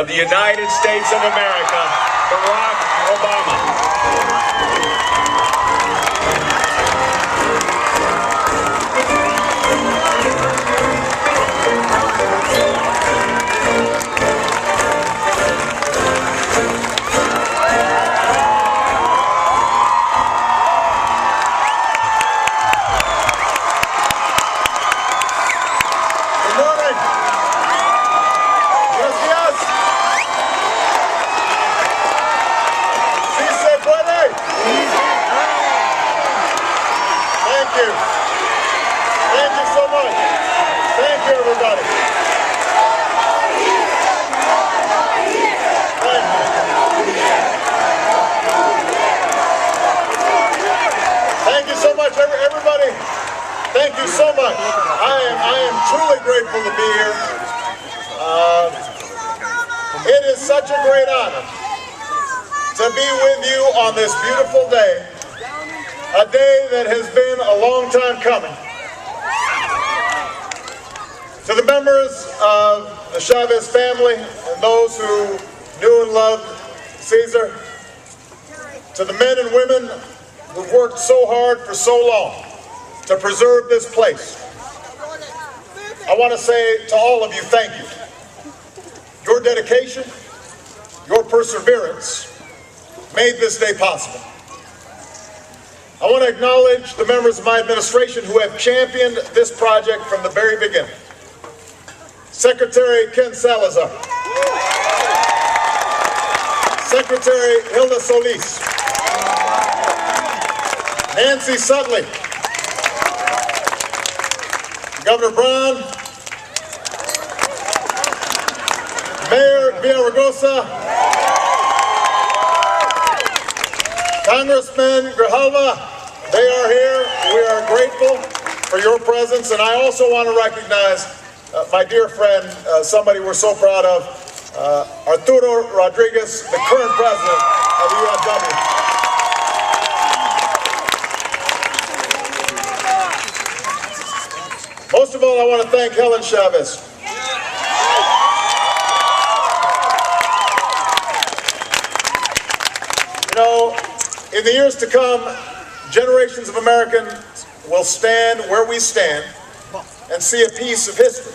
of the United States of America, Barack Obama. Thank you so much. I am truly grateful to be here. It is such a great honor to be with you on this beautiful day, a day that has been a long time coming. To the members of the Chavez family and those who knew and loved Cesar, to the men and women who've worked so hard for so long to preserve this place, I want to say to all of you, thank you. Your dedication, your perseverance made this day possible. I want to acknowledge the members of my administration who have championed this project from the very beginning. Secretary Ken Salazar, Secretary Hilda Solis, Nancy Sutley, Governor Brown, Mayor Villaraigosa, Congressman Grijalva, they are here. We are grateful for your presence, and I also want to recognize my dear friend, somebody we're so proud of, Arturo Rodriguez, the current president of the UFW. Most of all, I want to thank Helen Chavez. You know, in the years to come, generations of Americans will stand where we stand and see a piece of history,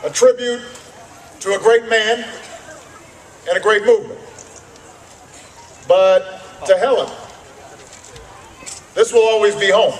a tribute to a great man and a great movement. But to Helen, this will always be home.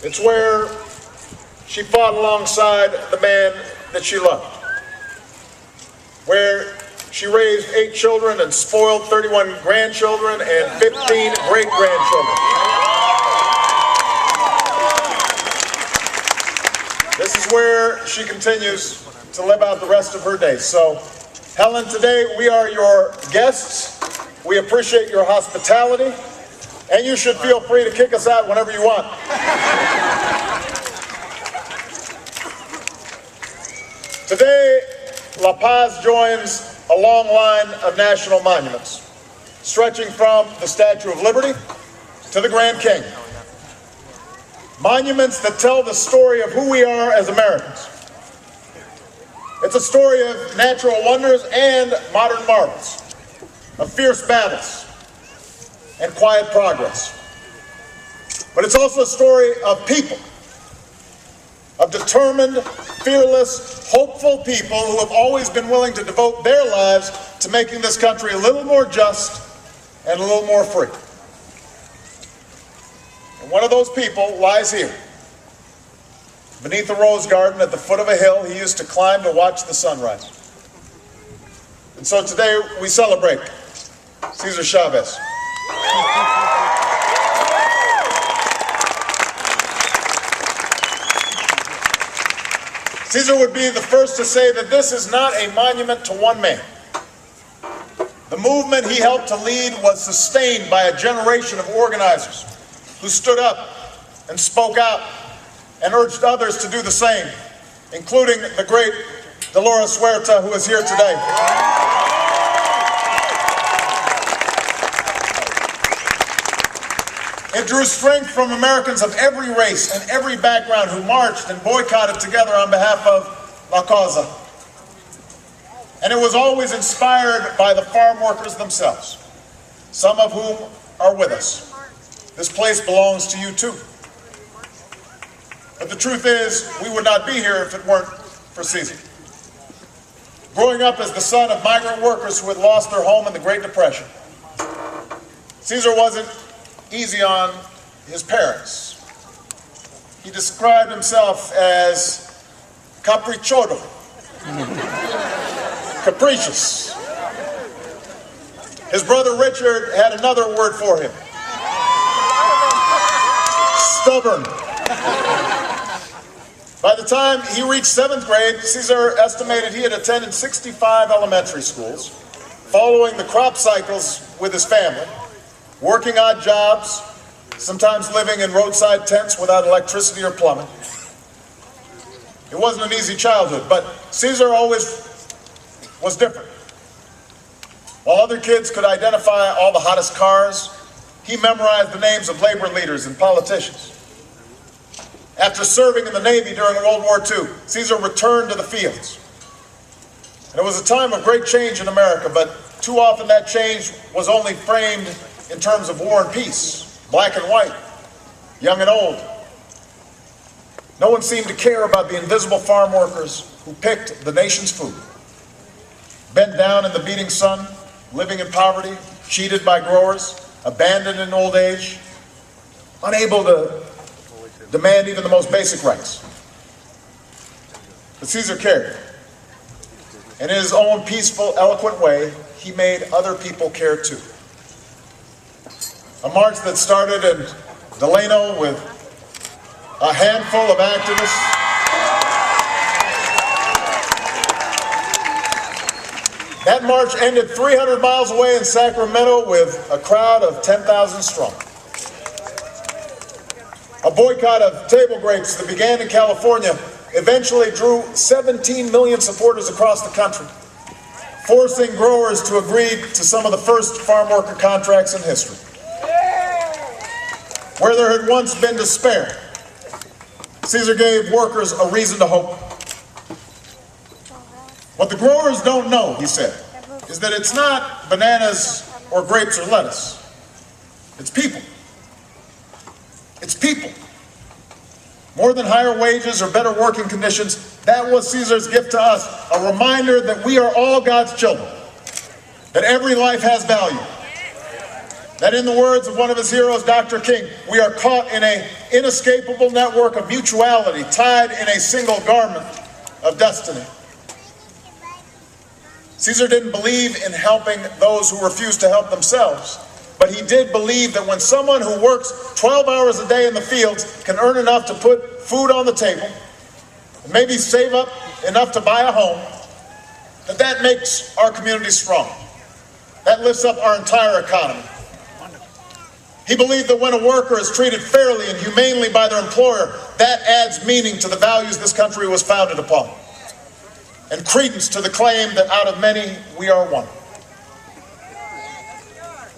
It's where she fought alongside the man that she loved, where she raised 8 children and spoiled 31 grandchildren and 15 great-grandchildren. This is where she continues to live out the rest of her days. So, Helen, today we are your guests. We appreciate your hospitality, and you should feel free to kick us out whenever you want. Today, La Paz joins a long line of national monuments, stretching from the Statue of Liberty to the Grand Canyon. Monuments that tell the story of who we are as Americans. It's a story of natural wonders and modern marvels, of fierce battles and quiet progress. But it's also a story of people, of determined, fearless, hopeful people who have always been willing to devote their lives to making this country a little more just and a little more free. And one of those people lies here, beneath a rose garden at the foot of a hill he used to climb to watch the sunrise. And so today we celebrate Cesar Chavez. Cesar would be the first to say that this is not a monument to one man. The movement he helped to lead was sustained by a generation of organizers who stood up and spoke out and urged others to do the same, including the great Dolores Huerta, who is here today. It drew strength from Americans of every race and every background who marched and boycotted together on behalf of La Causa. And it was always inspired by the farm workers themselves, some of whom are with us. This place belongs to you too. But the truth is, we would not be here if it weren't for Cesar. Growing up as the son of migrant workers who had lost their home in the Great Depression, Cesar wasn't easy on his parents. He described himself as caprichoso, capricious. His brother Richard had another word for him: stubborn. By the time he reached 7th grade, Cesar estimated he had attended 65 elementary schools, following the crop cycles with his family, working odd jobs, sometimes living in roadside tents without electricity or plumbing. It wasn't an easy childhood, but Cesar always was different. While other kids could identify all the hottest cars, he memorized the names of labor leaders and politicians. After serving in the Navy during World War II, Cesar returned to the fields. And it was a time of great change in America, but too often that change was only framed in terms of war and peace, black and white, young and old. No one seemed to care about the invisible farm workers who picked the nation's food. Bent down in the beating sun, living in poverty, cheated by growers, abandoned in old age, unable to demand even the most basic rights. But Cesar cared. And in his own peaceful, eloquent way, he made other people care too. A march that started in Delano with a handful of activists That march ended 300 miles away in Sacramento with a crowd of 10,000 strong. A boycott of table grapes that began in California eventually drew 17 million supporters across the country, forcing growers to agree to some of the first farm worker contracts in history. Where there had once been despair, Cesar gave workers a reason to hope. What the growers don't know, he said, is that it's not bananas or grapes or lettuce. It's people. It's people. More than higher wages or better working conditions, that was Cesar's gift to us, a reminder that we are all God's children, that every life has value, that in the words of one of his heroes, Dr. King, we are caught in an inescapable network of mutuality, tied in a single garment of destiny. Cesar didn't believe in helping those who refused to help themselves, but he did believe that when someone who works 12 hours a day in the fields can earn enough to put food on the table, and maybe save up enough to buy a home, that makes our community strong. That lifts up our entire economy. He believed that when a worker is treated fairly and humanely by their employer, that adds meaning to the values this country was founded upon, and credence to the claim that out of many we are one.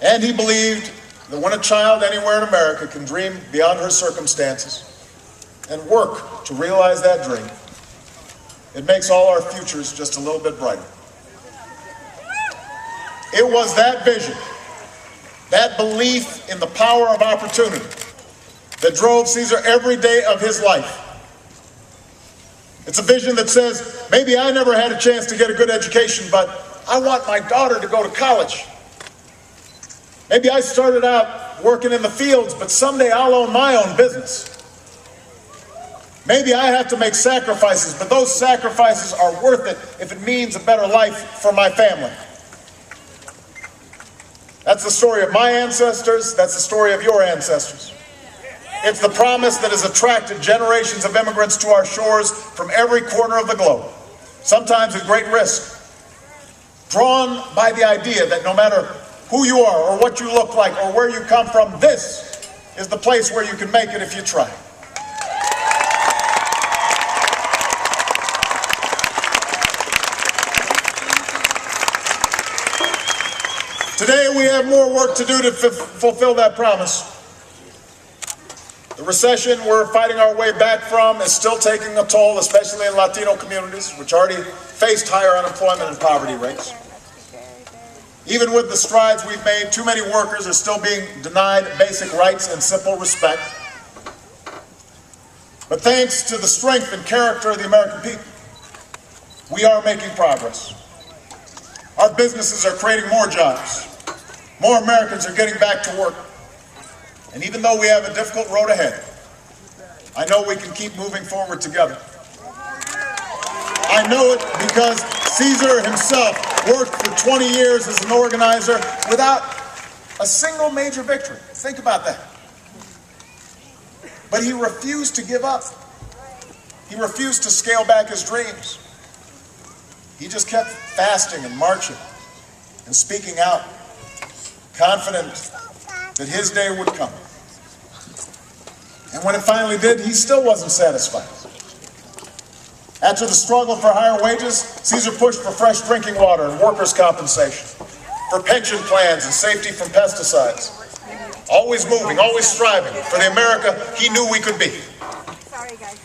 And he believed that when a child anywhere in America can dream beyond her circumstances and work to realize that dream, it makes all our futures just a little bit brighter. It was that vision, that belief in the power of opportunity, that drove Cesar every day of his life. It's a vision that says, maybe I never had a chance to get a good education, but I want my daughter to go to college. Maybe I started out working in the fields, but someday I'll own my own business. Maybe I have to make sacrifices, but those sacrifices are worth it if it means a better life for my family. That's the story of my ancestors. That's the story of your ancestors. It's the promise that has attracted generations of immigrants to our shores from every corner of the globe, sometimes at great risk, drawn by the idea that no matter who you are or what you look like or where you come from, this is the place where you can make it if you try. Today we have more work to do to fulfill that promise. The The recession we're fighting our way back from is still taking a toll, especially in Latino communities, which already faced higher unemployment and poverty rates. Even with the strides we've made, too many workers are still being denied basic rights and simple respect. But thanks to the strength and character of the American people, we are making progress. Our businesses are creating more jobs. More Americans are getting back to work. And even though we have a difficult road ahead, I know we can keep moving forward together. I know it because Cesar himself worked for 20 years as an organizer without a single major victory. Think about that. But he refused to give up. He refused to scale back his dreams. He just kept fasting and marching and speaking out, confident that his day would come. And when it finally did, he still wasn't satisfied. After the struggle for higher wages, Cesar pushed for fresh drinking water and workers' compensation, for pension plans and safety from pesticides. Always moving, always striving for the America he knew we could be. Sorry, guys.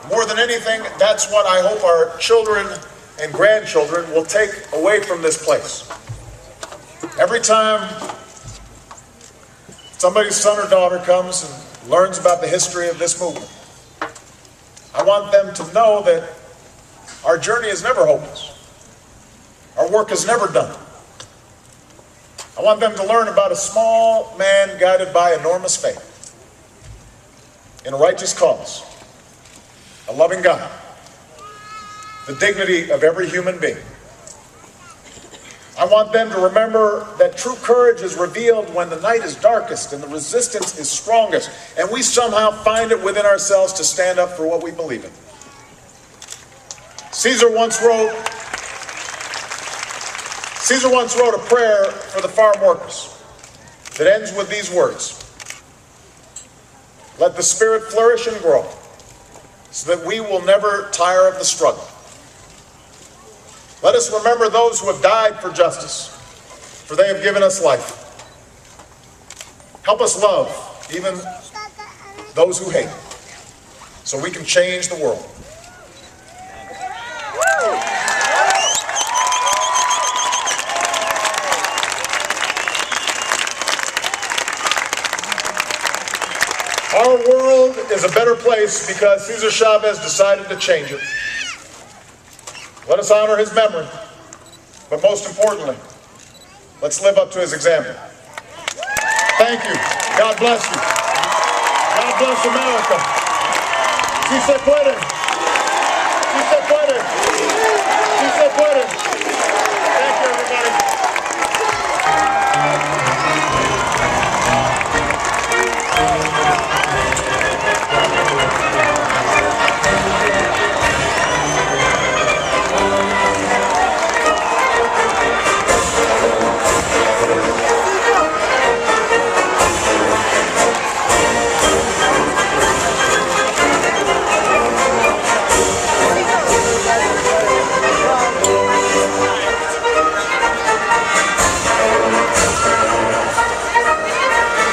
More than anything, that's what I hope our children and grandchildren will take away from this place. Every time somebody's son or daughter comes and learns about the history of this movement, I want them to know that our journey is never hopeless. Our work is never done. I want them to learn about a small man guided by enormous faith in a righteous cause, a loving God, the dignity of every human being. I want them to remember that true courage is revealed when the night is darkest and the resistance is strongest, and we somehow find it within ourselves to stand up for what we believe in. Cesar once wrote a prayer for the farm workers that ends with these words: "Let the spirit flourish and grow, so that we will never tire of the struggle. Let us remember those who have died for justice, for they have given us life. Help us love even those who hate, so we can change the world." Our world is a better place because Cesar Chavez decided to change it. Let us honor his memory, but most importantly, let's live up to his example. Thank you. God bless you. God bless America. Si se puede.